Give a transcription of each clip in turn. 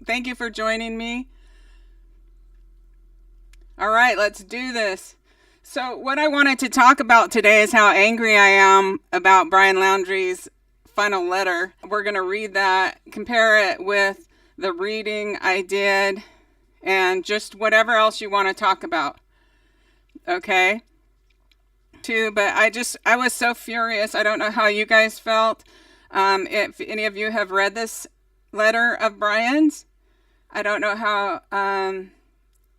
Thank you for joining me. All right, let's do this. So, what I wanted to talk about today is how angry I am about Brian Laundrie's final letter. We're going to read that, compare it with the reading I did, and just whatever else you want to talk about. Okay? But I was so furious. I don't know how you guys felt. If any of you have read this letter of Brian's, I don't know how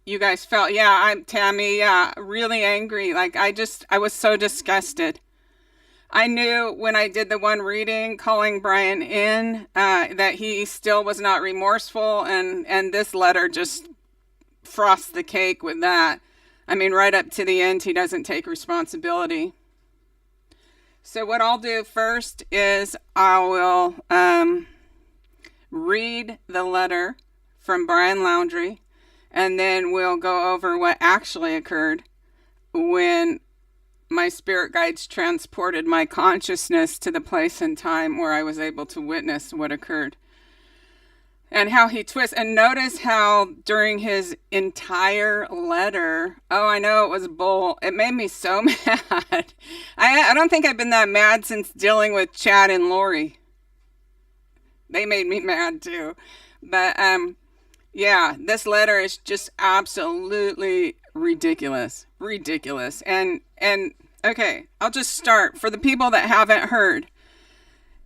you guys felt. Yeah, I'm Tammy. Yeah, really angry. I was so disgusted. I knew when I did the one reading calling Brian in that he still was not remorseful, and this letter just frosts the cake with that. I mean, right up to the end, he doesn't take responsibility. So what I'll do first is I will read the letter from Brian Laundrie, and then we'll go over what actually occurred when my spirit guides transported my consciousness to the place and time where I was able to witness what occurred. And how he twists. And notice how during his entire letter, I know it was bull. It made me so mad. I don't think I've been that mad since dealing with Chad and Lori. They made me mad too. But yeah, this letter is just absolutely ridiculous. Ridiculous. And okay, I'll just start. For the people that haven't heard,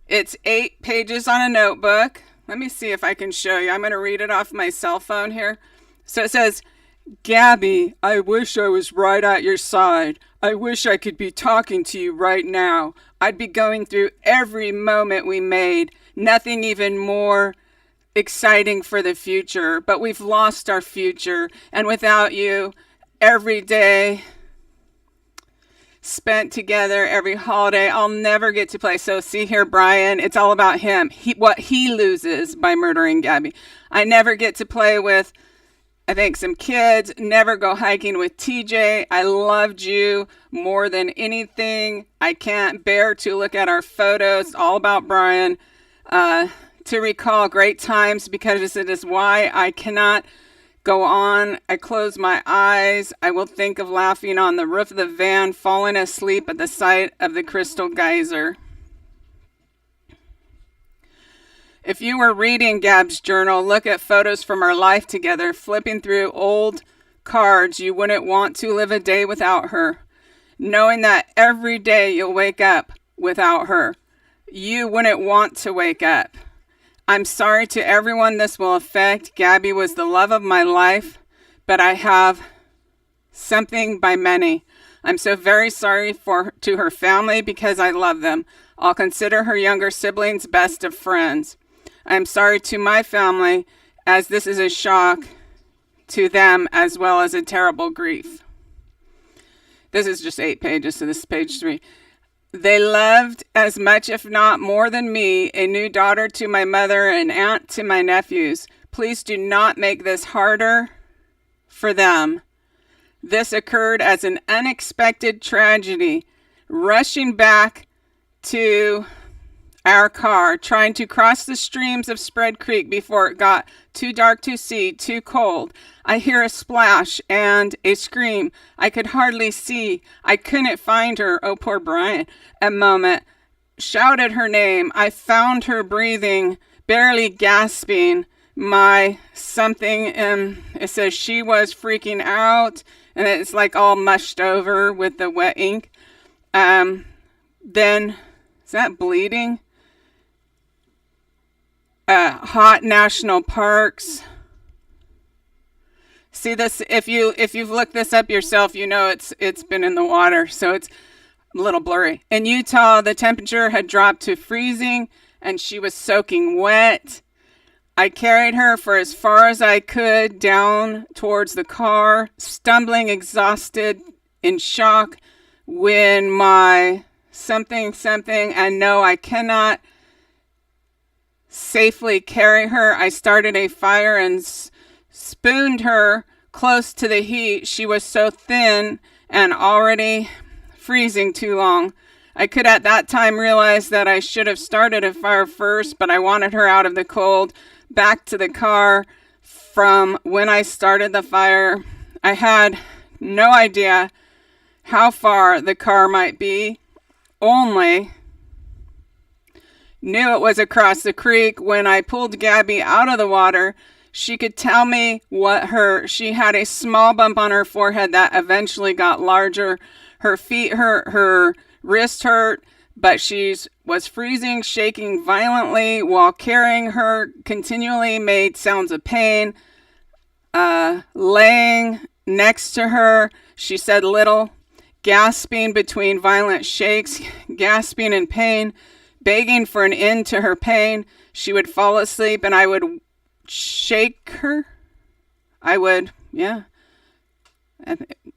it's 8 pages on a notebook. Let me see if I can show you. I'm going to read it off my cell phone here. So it says, Gabby, I wish I was right at your side. I wish I could be talking to you right now. I'd be going through every moment we made. Nothing even more exciting for the future. But we've lost our future. And without you, every day spent together, every holiday, I'll never get to play. So see here, Brian, it's all about him. What he loses by murdering Gabby. I never get to play with, I think, some kids, never go hiking with TJ. I loved you more than anything. I can't bear to look at our photos, all about Brian, to recall great times, because it is why I cannot go on. I close my eyes. I will think of laughing on the roof of the van, falling asleep at the sight of the crystal geyser. If you were reading Gab's journal, look at photos from our life together, flipping through old cards. You wouldn't want to live a day without her, knowing that every day you'll wake up without her. You wouldn't want to wake up. I'm sorry to everyone this will affect. Gabby was the love of my life, but I have something by many. I'm so very sorry to her family because I love them. I'll consider her younger siblings best of friends. I'm sorry to my family, as this is a shock to them as well as a terrible grief. This is just 8 pages, so this is page 3. They loved as much, if not more than me, a new daughter to my mother and aunt to my nephews. Please do not make this harder for them. This occurred as an unexpected tragedy. Rushing back to our car, trying to cross the streams of Spread Creek before it got too dark to see, too cold. I hear a splash and a scream. I could hardly see. I couldn't find her. Oh, poor Brian. A moment. Shouted her name. I found her breathing, barely gasping. My something, it says she was freaking out, and it's like all mushed over with the wet ink. Then, is that bleeding? Hot national parks. See this, if you've looked this up yourself, you know it's been in the water, so it's a little blurry. In Utah, the temperature had dropped to freezing and she was soaking wet. I carried her for as far as I could down towards the car, stumbling, exhausted, in shock, when my something, and no, I cannot safely carry her. I started a fire and spooned her close to the heat. She was so thin and already freezing too long. I could at that time realize that I should have started a fire first, but I wanted her out of the cold. back to the car from when I started the fire. I had no idea how far the car might be, only knew it was across the creek. When I pulled Gabby out of the water, she could tell me she had a small bump on her forehead that eventually got larger. Her feet hurt, her wrist hurt, but she was freezing, shaking violently while carrying her, continually made sounds of pain. Laying next to her, she said little, gasping between violent shakes, gasping in pain, begging for an end to her pain. She would fall asleep and I would shake her.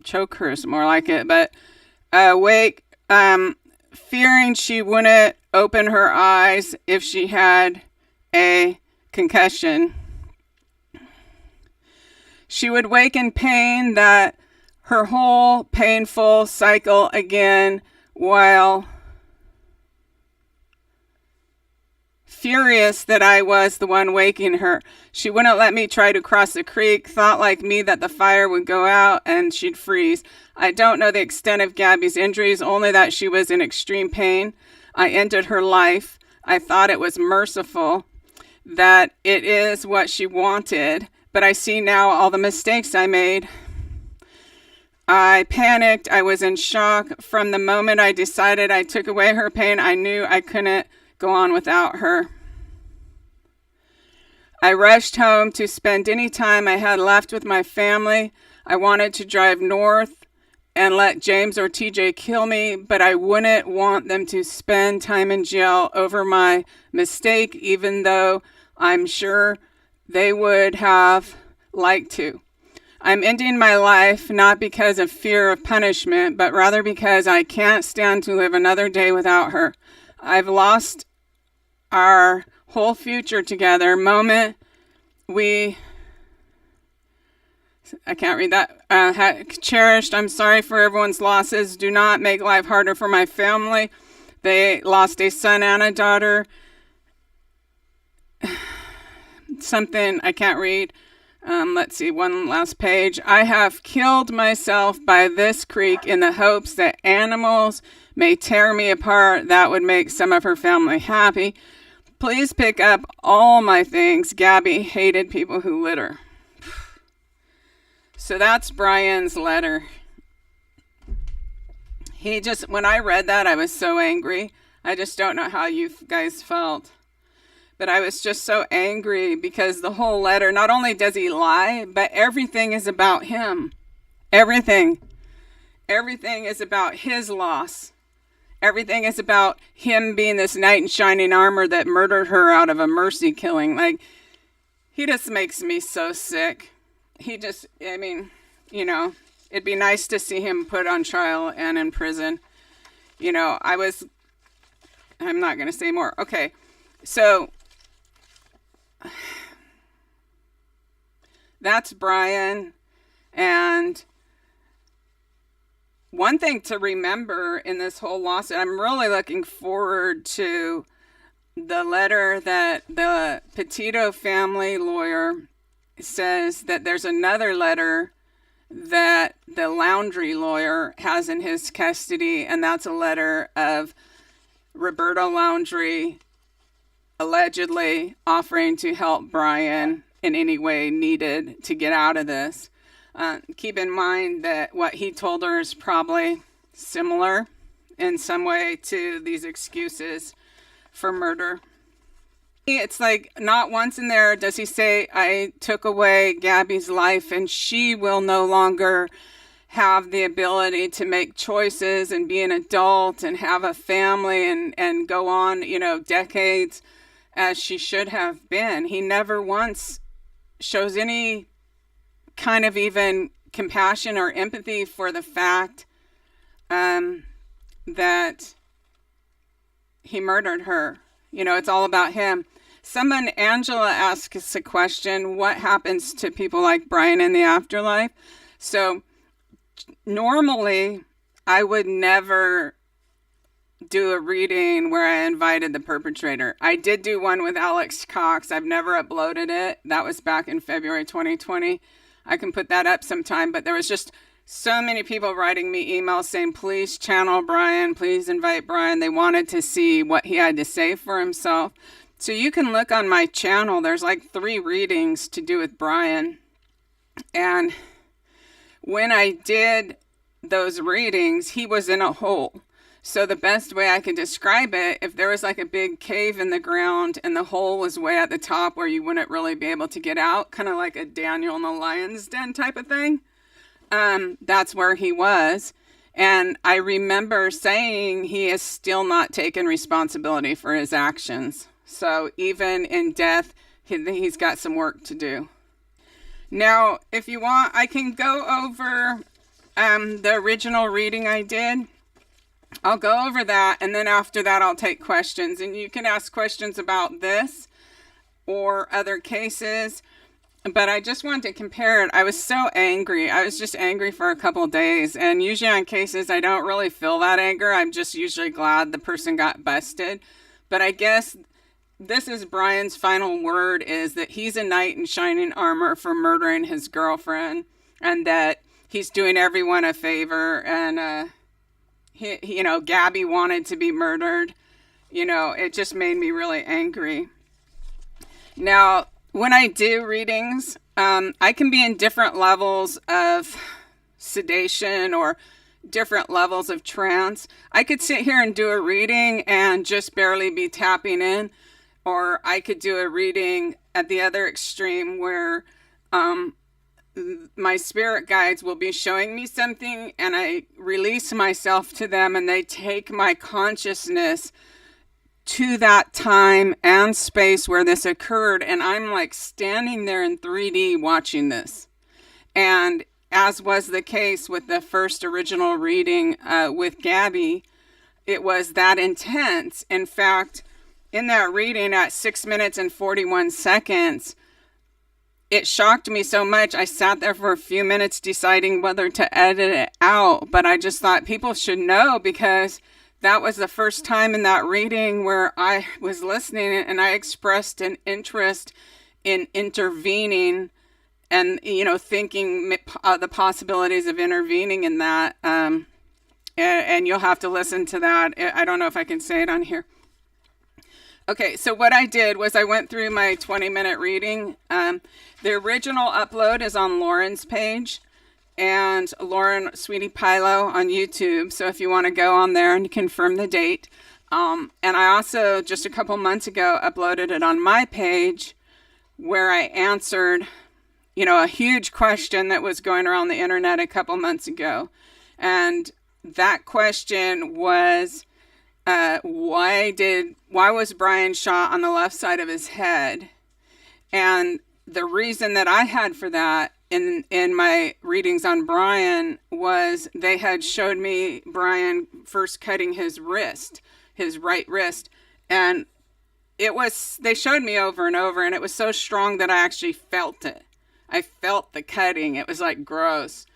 Choke her is more like it, but wake, fearing she wouldn't open her eyes if she had a concussion. She would wake in pain, that her whole painful cycle again, while furious that I was the one waking her. She wouldn't let me try to cross the creek, thought like me that the fire would go out and she'd freeze. I don't know the extent of Gabby's injuries, only that she was in extreme pain. I ended her life. I thought it was merciful, that it is what she wanted, but I see now all the mistakes I made. I panicked. I was in shock. From the moment I decided I took away her pain, I knew I couldn't go on without her. I rushed home to spend any time I had left with my family. I wanted to drive north and let James or TJ kill me, but I wouldn't want them to spend time in jail over my mistake, even though I'm sure they would have liked to. I'm ending my life not because of fear of punishment, but rather because I can't stand to live another day without her. I've lost our whole future together. I can't read that. Cherished. I'm sorry for everyone's losses. Do not make life harder for my family. They lost a son and a daughter. Something I can't read. Let's see, one last page. I have killed myself by this creek in the hopes that animals may tear me apart. That would make some of her family happy. Please pick up all my things. Gabby hated people who litter. So that's Brian's letter. When I read that, I was so angry. I just don't know how you guys felt. But I was just so angry because the whole letter, not only does he lie, but everything is about him. Everything. Everything is about his loss. Everything is about him being this knight in shining armor that murdered her out of a mercy killing. He just makes me so sick. It'd be nice to see him put on trial and in prison. I'm not going to say more. Okay, so that's Brian. And one thing to remember in this whole lawsuit, I'm really looking forward to the letter that the Petito family lawyer says that there's another letter that the Laundrie lawyer has in his custody, and that's a letter of Roberta Laundrie allegedly offering to help Brian in any way needed to get out of this. Keep in mind that what he told her is probably similar in some way to these excuses for murder. It's like not once in there does he say, I took away Gabby's life and she will no longer have the ability to make choices and be an adult and have a family and go on, decades as she should have been. He never once shows any kind of even compassion or empathy for the fact that he murdered her. It's all about him. Angela asks a question, what happens to people like Brian in the afterlife? So normally I would never do a reading where I invited the perpetrator. I did do one with Alex Cox. I've never uploaded it. That was back in February 2020. I can put that up sometime, but there was just so many people writing me emails saying, please channel Brian, please invite Brian. They wanted to see what he had to say for himself. So you can look on my channel. There's like 3 readings to do with Brian. And when I did those readings, he was in a hole. So the best way I could describe it, if there was like a big cave in the ground and the hole was way at the top where you wouldn't really be able to get out, kind of like a Daniel in the lion's den type of thing, that's where he was. And I remember saying he has still not taken responsibility for his actions. So even in death, he's got some work to do. Now, if you want, I can go over the original reading I did. I'll go over that, and then after that, I'll take questions. And you can ask questions about this or other cases. But I just wanted to compare it. I was so angry. I was just angry for a couple of days. And usually on cases, I don't really feel that anger. I'm just usually glad the person got busted. But I guess this is Brian's final word, is that he's a knight in shining armor for murdering his girlfriend, and that he's doing everyone a favor. And, Gabby wanted to be murdered. It just made me really angry. Now, when I do readings, I can be in different levels of sedation or different levels of trance. I could sit here and do a reading and just barely be tapping in, or I could do a reading at the other extreme where my spirit guides will be showing me something and I release myself to them and they take my consciousness to that time and space where this occurred, and I'm like standing there in 3D watching this. And as was the case with the first original reading with Gabby, it was that intense. In fact, in that reading at 6 minutes and 41 seconds, it shocked me so much. I sat there for a few minutes deciding whether to edit it out, but I just thought people should know, because that was the first time in that reading where I was listening and I expressed an interest in intervening and, thinking the possibilities of intervening in that. And you'll have to listen to that. I don't know if I can say it on here. Okay, so what I did was I went through my 20-minute reading. The original upload is on Lauren's page, and Lauren Sweetie Pilo on YouTube. So if you want to go on there and confirm the date. And I also, just a couple months ago, uploaded it on my page where I answered, a huge question that was going around the internet a couple months ago. And that question was, why was Brian shot on the left side of his head? And the reason that I had for that in my readings on Brian was they had showed me Brian first cutting his right wrist. And they showed me over and over, and it was so strong that I actually felt it. I felt the cutting. It was like gross.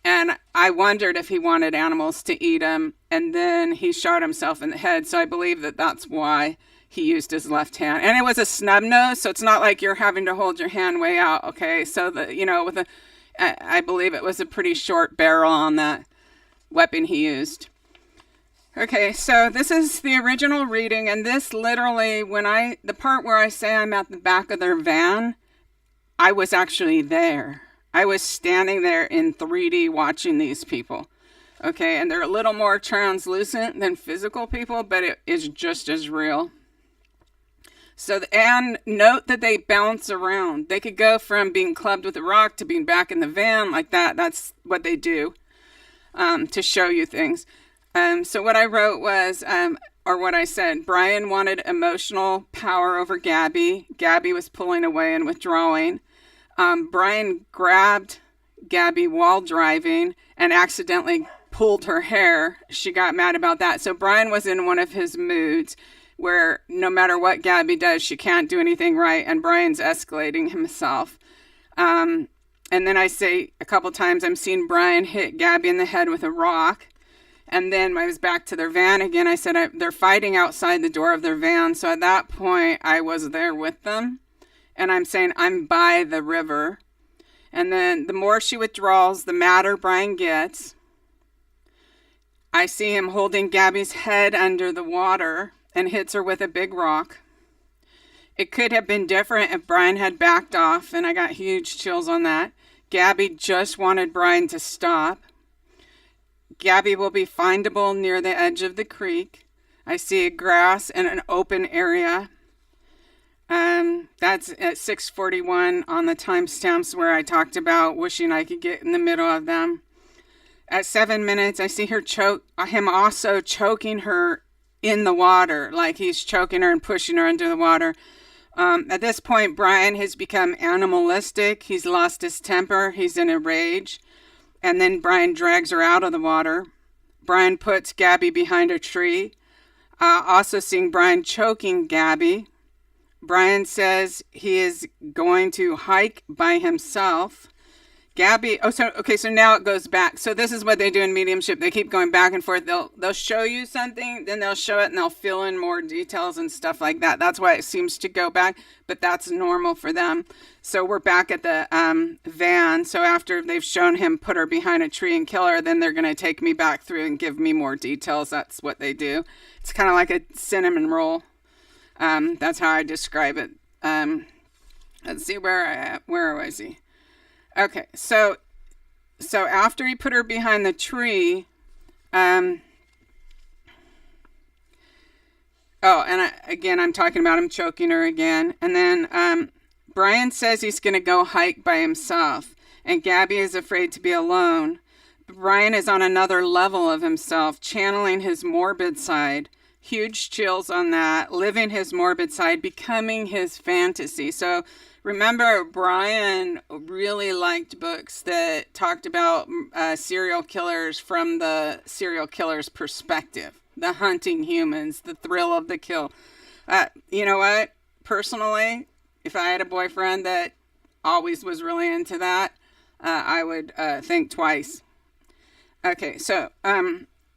And I wondered if he wanted animals to eat him, and then he shot himself in the head. So I believe that that's why he used his left hand. And it was a snub nose, so it's not like you're having to hold your hand way out, okay? So, I believe it was a pretty short barrel on that weapon he used. Okay, so this is the original reading, and this literally, the part where I say I'm at the back of their van, I was actually there. I was standing there in 3D watching these people. Okay, and they're a little more translucent than physical people, but it is just as real. So, and note that they bounce around. They could go from being clubbed with a rock to being back in the van like that. That's what they do to show you things. So what I wrote was, or what I said, Brian wanted emotional power over Gabby. Gabby was pulling away and withdrawing. Brian grabbed Gabby while driving and accidentally pulled her hair. She got mad about that. So Brian was in one of his moods where no matter what Gabby does, she can't do anything right, and Brian's escalating himself. And then I say a couple times, I'm seeing Brian hit Gabby in the head with a rock. And then I was back to their van again. I said, they're fighting outside the door of their van. So at that point, I was there with them. And I'm saying, I'm by the river. And then the more she withdraws, the madder Brian gets. I see him holding Gabby's head under the water and hits her with a big rock. It could have been different if Brian had backed off, and I got huge chills on that. Gabby just wanted Brian to stop. Gabby will be findable near the edge of the creek. I see a grass and an open area. That's at 6:41 on the timestamps where I talked about wishing I could get in the middle of them. At 7 minutes, I see him also choking her in the water, like he's choking her and pushing her into the water. At this point, Brian has become animalistic. He's lost his temper. He's in a rage. And then Brian drags her out of the water. Brian puts Gabby behind a tree. Also seeing Brian choking Gabby. Brian says he is going to hike by himself. Gabby, so now it goes back. So this is what they do in mediumship. They keep going back and forth. They'll show you something, then they'll show it, and they'll fill in more details and stuff like that. That's why it seems to go back, but that's normal for them. So we're back at the van. So after they've shown him put her behind a tree and kill her, then they're going to take me back through and give me more details. That's what they do. It's kind of like a cinnamon roll. That's how I describe it. Let's see, where was he? Okay, so after he put her behind the tree, I'm talking about him choking her again. And then Brian says he's going to go hike by himself, and Gabby is afraid to be alone. Brian is on another level of himself, channeling his morbid side. Huge chills on that, living his morbid side, becoming his fantasy. So remember, Brian really liked books that talked about serial killers from the serial killer's perspective, the hunting humans, the thrill of the kill. You know what? Personally, if I had a boyfriend that always was really into that, I would think twice. Okay, so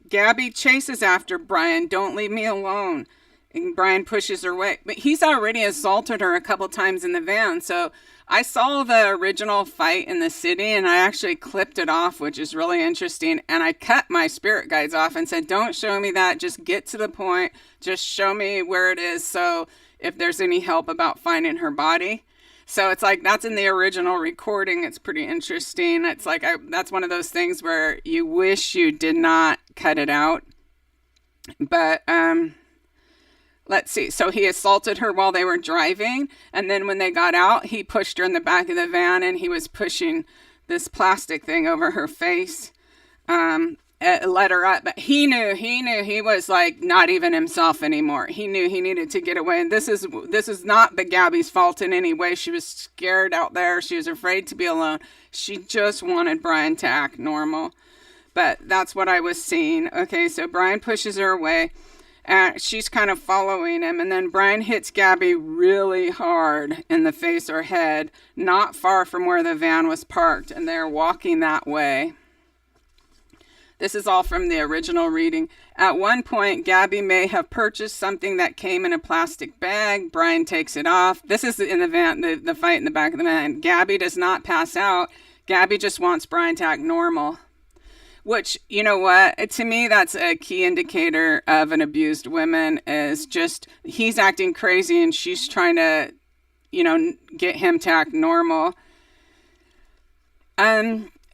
Gabby chases after Brian. Don't leave me alone. And Brian pushes her away. But he's already assaulted her a couple times in the van. So I saw the original fight in the city, and I actually clipped it off, which is really interesting. And I cut my spirit guides off and said, don't show me that. Just get to the point. Just show me where it is. So if there's any help about finding her body. So it's like, that's in the original recording. It's pretty interesting. It's like, that's one of those things where you wish you did not cut it out. But, let's see. So he assaulted her while they were driving. And then when they got out, he pushed her in the back of the van, and he was pushing this plastic thing over her face. Let her up. But he knew he was like not even himself anymore. He knew he needed to get away. And this is not the Gabby's fault in any way. She was scared out there. She was afraid to be alone. She just wanted Brian to act normal. But that's what I was seeing. Okay, so Brian pushes her away. She's kind of following him, and then Brian hits Gabby really hard in the face or head, not far from where the van was parked, and they're walking that way. This is all from the original reading. At one point, Gabby may have purchased something that came in a plastic bag. Brian takes it off. This is in the van, the fight in the back of the van. Gabby does not pass out. Gabby just wants Brian to act normal. Which, you know what, to me, that's a key indicator of an abused woman, is just, he's acting crazy and she's trying to, get him to act normal.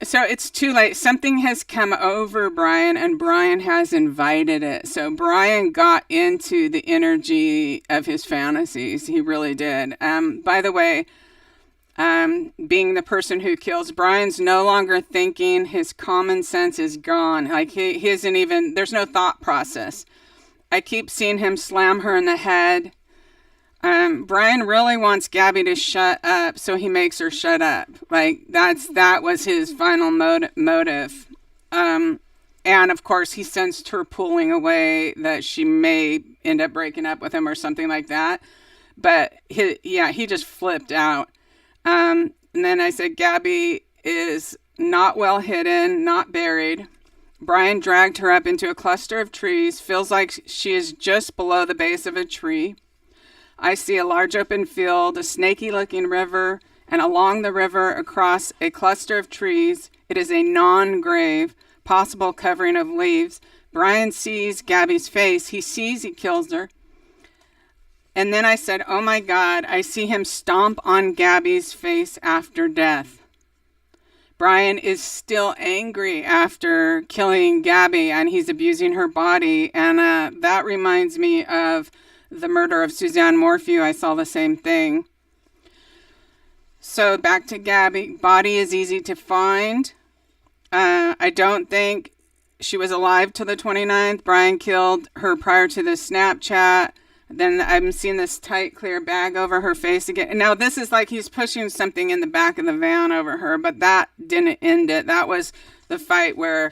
So it's too late. Something has come over Brian, and Brian has invited it. So Brian got into the energy of his fantasies. He really did. By the way, being the person who kills, Brian's no longer thinking. His common sense is gone. Like he isn't even, there's no thought process. I keep seeing him slam her in the head. Brian really wants Gabby to shut up, so he makes her shut up. Like that was his final motive. And of course he sensed her pulling away, that she may end up breaking up with him or something like that. But he just flipped out. And then I said, Gabby is not well hidden, not buried. Brian dragged her up into a cluster of trees. Feels like she is just below the base of a tree. I see a large open field, a snaky-looking river, and along the river, across a cluster of trees, it is a non-grave, possible covering of leaves. Brian sees Gabby's face. He sees he kills her. And then I said, oh my God, I see him stomp on Gabby's face after death. Brian is still angry after killing Gabby, and he's abusing her body. And that reminds me of the murder of Suzanne Morphew. I saw the same thing. So back to Gabby. Body is easy to find. I don't think she was alive till the 29th. Brian killed her prior to the Snapchat. Then I'm seeing this tight, clear bag over her face again. And now this is like he's pushing something in the back of the van over her, but that didn't end it. That was the fight where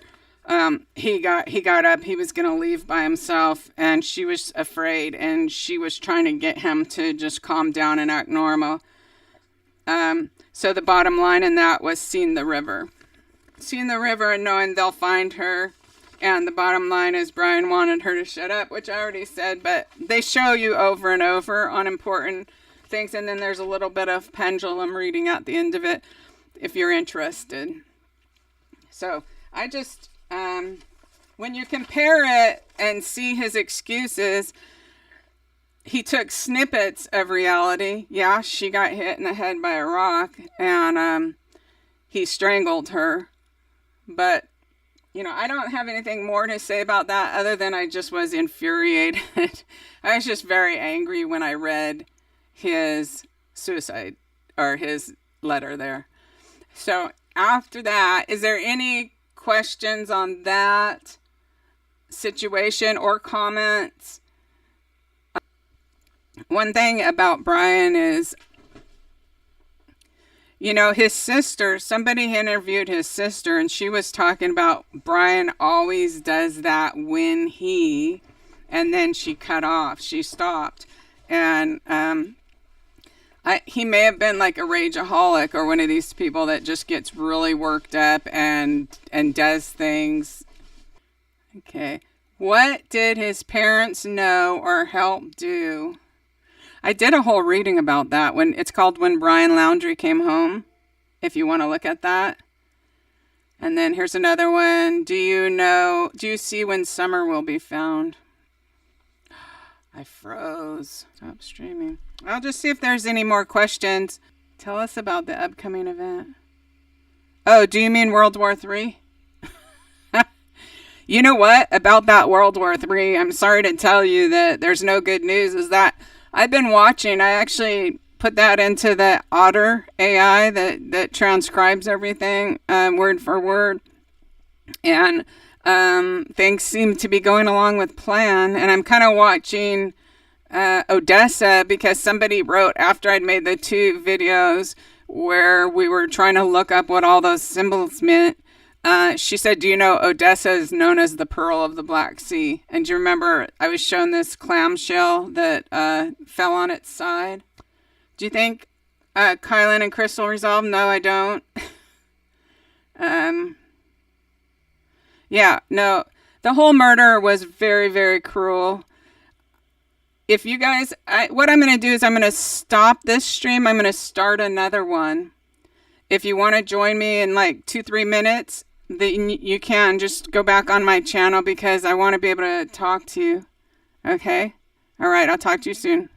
he got up. He was going to leave by himself, and she was afraid, and she was trying to get him to just calm down and act normal. So the bottom line in that was seeing the river. Seeing the river and knowing they'll find her. And the bottom line is Brian wanted her to shut up, which I already said, but they show you over and over on important things. And then there's a little bit of pendulum reading at the end of it, if you're interested. So I just, when you compare it and see his excuses, he took snippets of reality. Yeah, she got hit in the head by a rock, and he strangled her. But I don't have anything more to say about that other than I just was infuriated. I was just very angry when I read his suicide or his letter there. So after that, is there any questions on that situation or comments? One thing about Brian is, his sister, somebody interviewed his sister, and she was talking about Brian always does that when and then she cut off. She stopped. And he may have been like a rageaholic or one of these people that just gets really worked up and does things. Okay. What did his parents know or help do? I did a whole reading about that. It's called When Brian Laundrie Came Home, if you want to look at that. And then here's another one. Do you see when summer will be found? I froze. Stop streaming. I'll just see if there's any more questions. Tell us about the upcoming event. Oh, do you mean World War III? You know what? About that World War III, I'm sorry to tell you that there's no good news, is that I've been watching. I actually put that into the Otter AI that transcribes everything word for word. And things seem to be going along with plan. And I'm kind of watching Odessa because somebody wrote after I'd made the 2 videos where we were trying to look up what all those symbols meant. She said, do you know Odessa is known as the Pearl of the Black Sea? And do you remember I was shown this clamshell that fell on its side? Do you think Kylan and Crystal resolved? No, I don't. Yeah, no. The whole murder was very, very cruel. If you guys, what I'm going to do is I'm going to stop this stream. I'm going to start another one. If you want to join me in like 2-3 minutes, then you can just go back on my channel because I want to be able to talk to you. Okay? All right, I'll talk to you soon.